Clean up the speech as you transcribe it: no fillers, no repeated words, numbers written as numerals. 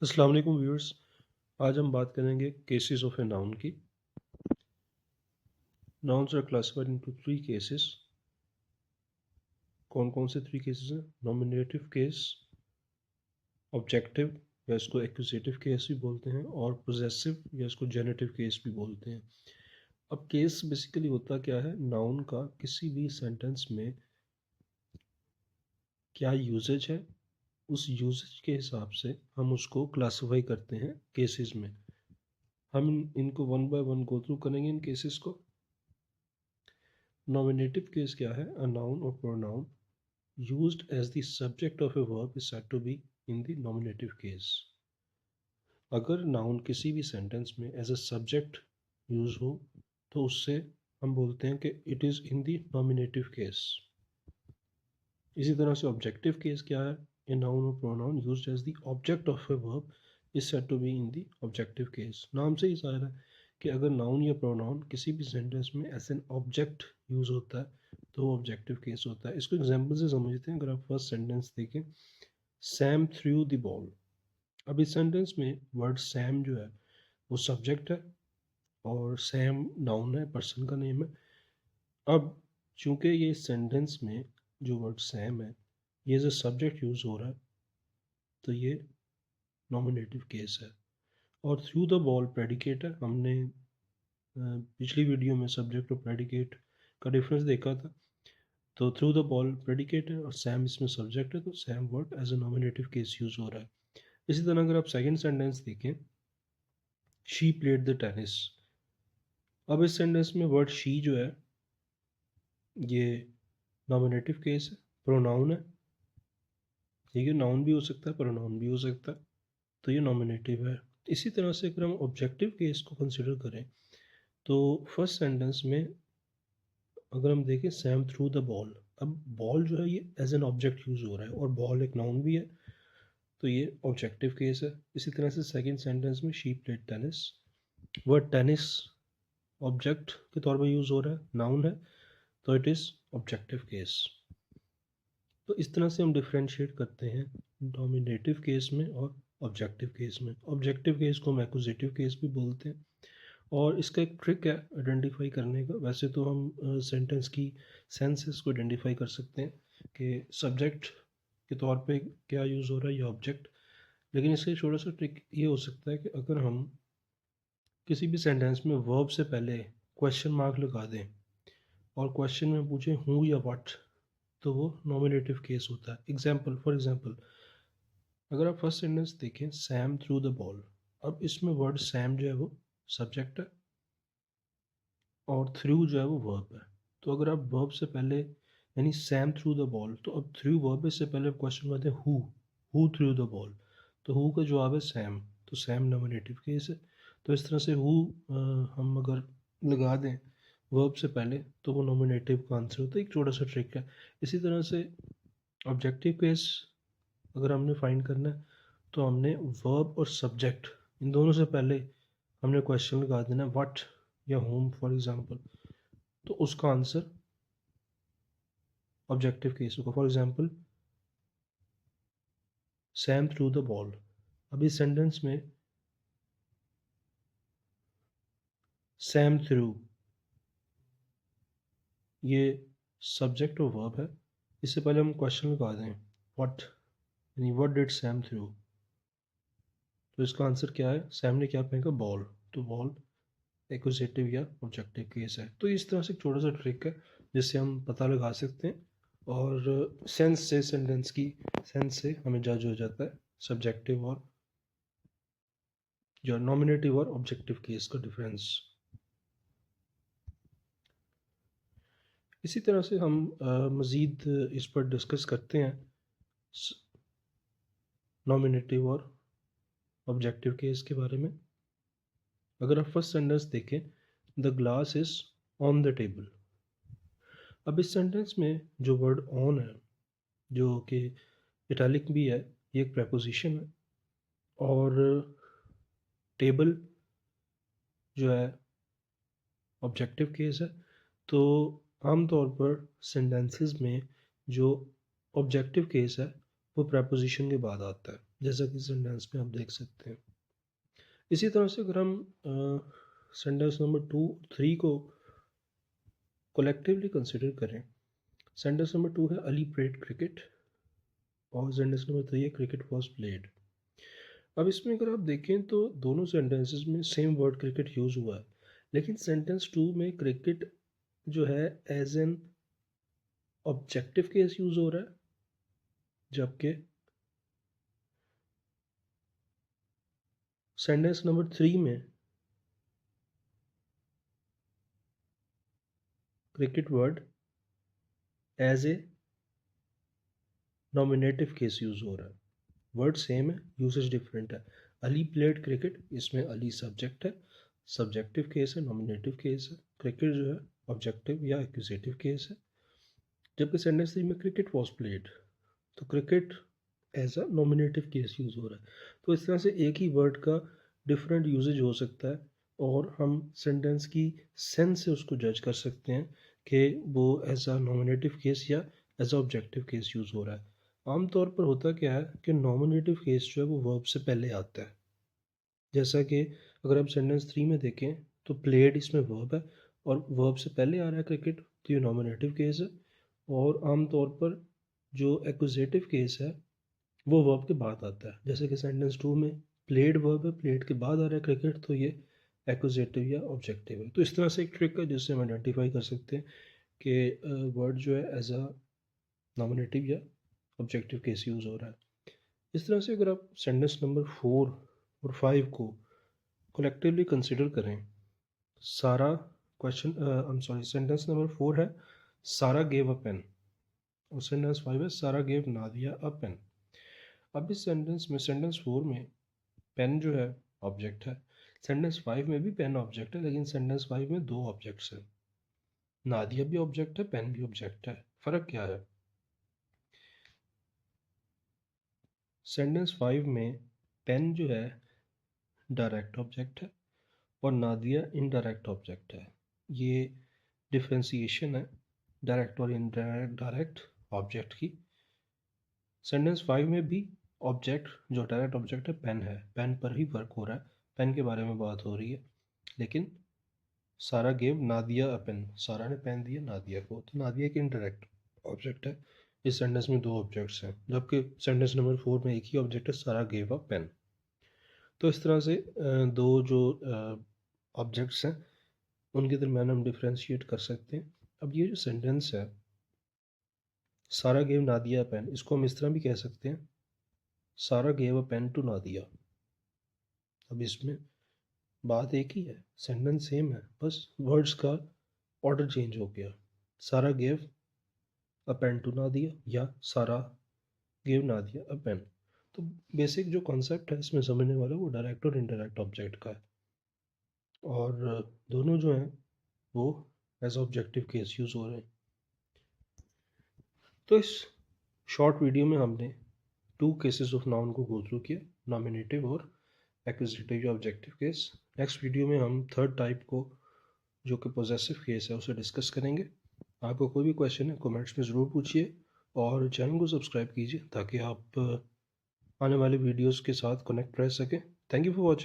अस्सलाम वालेकुम व्यूअर्स। आज हम बात करेंगे केसेस ऑफ ए नाउन की। Nouns are classified into three cases. कौन कौन से थ्री केसेस हैं? नॉमिनेटिव केस, ऑब्जेक्टिव या इसको एक्यूजेटिव केस भी बोलते हैं, और पोजेसिव या इसको जेनेटिव केस भी बोलते हैं। अब केस बेसिकली होता क्या है? नाउन का किसी भी सेंटेंस में क्या यूजेज है, उस यूजेज के हिसाब से हम उसको क्लासिफाई करते हैं केसेस में। हम इनको one by one go through करेंगे इन केसेस को। नॉमिनेटिव केस क्या है? अ नाउन और pronoun used as the subject of a verb is said to be in the nominative case। अगर नाउन किसी भी सेंटेंस में एज अ सब्जेक्ट यूज हो तो उससे हम बोलते हैं कि it is in the nominative case. इसी तरह से ऑब्जेक्टिव केस क्या है? ए नाउन और pronoun used as the object of a verb is said to be in the objective case. नाम से ही ज़ाहिर है कि अगर नाउन या प्रोनाउन किसी भी सेंटेंस में एज एन ऑब्जेक्ट यूज होता है तो वो ऑब्जेक्टिव केस होता है। इसको एग्जाम्पल से समझते हैं। अगर आप फर्स्ट सेंटेंस देखें, सैम थ्रू द बॉल। अब इस सेंटेंस में वर्ड सैम जो है वो सब्जेक्ट है और सैम नाउन है, पर्सन का नेम है। अब चूंकि ये सेंटेंस में जो वर्ड सैम है ये एज अ सब्जेक्ट यूज हो रहा है तो ये नॉमिनेटिव केस है। और थ्रू द बॉल प्रेडिकेट है। हमने पिछली वीडियो में सब्जेक्ट और प्रेडिकेट का डिफरेंस देखा था। तो थ्रू द बॉल प्रेडिकेट है और सैम इसमें सब्जेक्ट है, तो same word as a nominative case use हो रहा है। इसी तरह अगर आप सेकंड सेंटेंस देखें, शी प्लेड द टेनिस। अब इस सेंटेंस में वर्ड शी जो है ये नॉमिनेटिव केस है, प्रोनाउन है। ठीक है, नाउन भी हो सकता है, प्रोनाउन भी हो सकता है, तो ये नॉमिनेटिव है। इसी तरह से अगर हम ऑब्जेक्टिव केस को कंसिडर करें तो फर्स्ट सेंटेंस में अगर हम देखें सैम थ्रू द बॉल, अब बॉल जो है ये एज एन ऑब्जेक्ट यूज हो रहा है और बॉल एक नाउन भी है, तो ये ऑब्जेक्टिव केस है। इसी तरह से सेकंड सेंटेंस में she played tennis, word tennis object के तौर पर यूज हो रहा है, नाउन है, तो इट इज ऑब्जेक्टिव केस। तो इस तरह से हम डिफ्रेंशिएट करते हैं डोमिनेटिव केस में और ऑब्जेक्टिव केस में। ऑब्जेक्टिव केस को हम एक्यूजेटिव केस भी बोलते हैं। और इसका एक ट्रिक है आइडेंटिफाई करने का। वैसे तो हम सेंटेंस की सेंसेस को आइडेंटिफाई कर सकते हैं कि सब्जेक्ट के तौर पे क्या यूज़ हो रहा है या ऑब्जेक्ट, लेकिन इसका थोड़ा सा ट्रिक ये हो सकता है कि अगर हम किसी भी सेंटेंस में वर्ब से पहले क्वेश्चन मार्क लगा दें और क्वेश्चन में पूछें हूँ या व्हाट, तो वो नॉमिनेटिव केस होता है। एग्जाम्पल, फॉर एग्जाम्पल अगर आप फर्स्ट सेंटेंस देखें, सैम थ्रू द बॉल। अब इसमें वर्ड सैम जो है वो सब्जेक्ट है और थ्रू जो है वो वर्ब है। तो अगर आप वर्ब से पहले यानी सैम थ्रू द बॉल, तो अब थ्रू वर्ब है, इससे पहले क्वेश्चन करते हैं हु थ्रू द बॉल, तो हु का जवाब है सैम, तो सैम नॉमिनेटिव केस है। तो इस तरह से हु हम अगर लगा दें वर्ब से पहले तो वो नॉमिनेटिव का आंसर होता है। एक छोटा सा ट्रिक है। इसी तरह से ऑब्जेक्टिव केस अगर हमने फाइंड करना है तो हमने वर्ब और सब्जेक्ट इन दोनों से पहले हमने क्वेश्चन लगा देना है व्हाट या होम फॉर एग्जांपल, तो उसका आंसर ऑब्जेक्टिव केस होगा। For example Sam through the ball. अब इस सेंटेंस में सैम थ्रू ये सब्जेक्ट और वर्ब है। इससे पहले हम क्वेश्चन लगा दें व्हाट, यानी व्हाट डिड सैम थ्रू, तो इसका आंसर क्या है? सैम ने क्या फेंका? बॉल, तो बॉल एक्यूजेटिव या ऑब्जेक्टिव केस है। तो इस तरह से एक छोटा सा ट्रिक है जिससे हम पता लगा सकते हैं और सेंस से, सेंटेंस की सेंस से हमें जज हो जाता है सब्जेक्टिव और जो नॉमिनेटिव और ऑब्जेक्टिव केस का डिफरेंस। इसी तरह से हम मज़ीद इस पर डिस्कस करते हैं नॉमिनेटिव और ऑब्जेक्टिव केस के बारे में। अगर आप फर्स्ट सेंटेंस देखें, the glass is on the table. अब इस सेंटेंस में जो वर्ड ऑन है जो कि इटैलिक भी है, ये एक प्रेपोजिशन है और टेबल जो है ऑब्जेक्टिव केस है। तो आमतौर पर सेंटेंसेस में जो ऑब्जेक्टिव केस है वो प्रेपोजिशन के बाद आता है। जैसा कि सेंटेंस में आप देख सकते हैं। इसी तरह से अगर हम सेंटेंस नंबर 2-3 को कलेक्टिवली कंसिडर करें, सेंटेंस नंबर 2 है अली प्लेड क्रिकेट और सेंटेंस नंबर 3 है क्रिकेट वॉज प्लेड। अब इसमें अगर आप देखें तो दोनों सेंटेंसेस में सेम वर्ड क्रिकेट यूज़ हुआ है, लेकिन सेंटेंस 2 में क्रिकेट जो है as an objective case use हो रहा है, जबकि सेंटेंस नंबर 3 में cricket word as a nominative case use हो रहा है। वर्ड सेम है, यूसेज डिफरेंट है। अली प्लेड क्रिकेट, इसमें अली सब्जेक्ट है, सब्जेक्टिव केस है, नॉमिनेटिव केस है। क्रिकेट जो है ऑब्जेक्टिव या एक्यूजेटिव केस है। जबकि सेंटेंस 3 में क्रिकेट वॉज प्लेड, तो cricket as a nominative case use हो रहा है। तो इस तरह से एक ही वर्ड का डिफरेंट यूजेज हो सकता है और हम सेंटेंस की सेंस से उसको जज कर सकते हैं कि वो एज अ नॉमिनेटिव केस या as a objective case use हो रहा है। आमतौर पर होता क्या है कि नॉमिनेटिव केस जो है वो वर्ब से पहले आता है। जैसा कि अगर आप सेंटेंस 3 में देखें तो प्लेड इसमें वर्ब है और वर्ब से पहले आ रहा है क्रिकेट, तो ये नॉमिनेटिव केस है। और आमतौर पर जो एक्यूजेटिव केस है वो वर्ब के बाद आता है। जैसे कि सेंटेंस 2 में प्लेड वर्ब है, प्लेड के बाद आ रहा है क्रिकेट, तो ये एक्यूजेटिव या ऑब्जेक्टिव है। तो इस तरह से एक ट्रिक है जिससे हम आइडेंटिफाई कर सकते हैं कि वर्ड जो है एज अ नॉमिनेटिव या ऑब्जेक्टिव केस यूज़ हो रहा है। इस तरह से अगर आप सेंटेंस नंबर 4 और 5 को कलेक्टिवली कंसिडर करें, सारा question I am sorry sentence number 4 है सारा गेव अ पेन और सेंटेंस 5 है सारा गेव नादिया अ पेन। अब इस सेंटेंस में सेंटेंस 4 में पेन जो है ऑब्जेक्ट है, सेंटेंस 5 में भी पेन ऑब्जेक्ट है, लेकिन सेंटेंस 5 में दो ऑब्जेक्ट्स हैं। नादिया भी ऑब्जेक्ट है, पेन भी ऑब्जेक्ट है। फ़र्क क्या है? सेंटेंस 5 में पेन जो है डायरेक्ट ऑब्जेक्ट है और नादिया इनडायरेक्ट ऑब्जेक्ट है। ये डिफ्रेंसिएशन है डायरेक्ट और इनडायरेक्ट डायरेक्ट ऑब्जेक्ट की। सेंटेंस 5 में भी ऑब्जेक्ट जो डायरेक्ट ऑब्जेक्ट है पेन है, पेन पर ही वर्क हो रहा है, पेन के बारे में बात हो रही है। लेकिन सारा गेव नादिया अ पेन, सारा ने पेन दिया नादिया को, तो नादिया एक इनडायरेक्ट ऑब्जेक्ट है। इस सेंटेंस में दो ऑब्जेक्ट्स हैं, जबकि सेंटेंस नंबर 4 में एक ही ऑब्जेक्ट है सारा गेव अ पेन। तो इस तरह से दो जो ऑब्जेक्ट्स हैं उनके दरम्यान हम डिफ्रेंशिएट कर सकते हैं। अब ये जो सेंटेंस है सारा गेव नादिया पेन, इसको हम इस तरह भी कह सकते हैं Sarah gave a pen to Nadia. अब इसमें बात एक ही है, सेंटेंस सेम है, बस वर्ड्स का ऑर्डर चेंज हो गया। Sarah gave a pen to Nadia या Sarah gave Nadia a pen. तो बेसिक जो कॉन्सेप्ट है इसमें समझने वाला वो डायरेक्ट और इनडायरेक्ट ऑब्जेक्ट का है और दोनों जो हैं वो एज ऑब्जेक्टिव केस यूज़ हो रहे हैं। तो इस शॉर्ट वीडियो में हमने टू केसेस ऑफ नाउन को गो थ्रू किया, नॉमिनेटिव और एक्विजिटिव या ऑब्जेक्टिव केस। नेक्स्ट वीडियो में हम थर्ड टाइप को जो कि पोजेसिव केस है उसे डिस्कस करेंगे। आपको कोई भी क्वेश्चन है कमेंट्स में ज़रूर पूछिए और चैनल को सब्सक्राइब कीजिए ताकि आप आने वाले वीडियोस के साथ कनेक्ट रह सकें। Thank you for watching.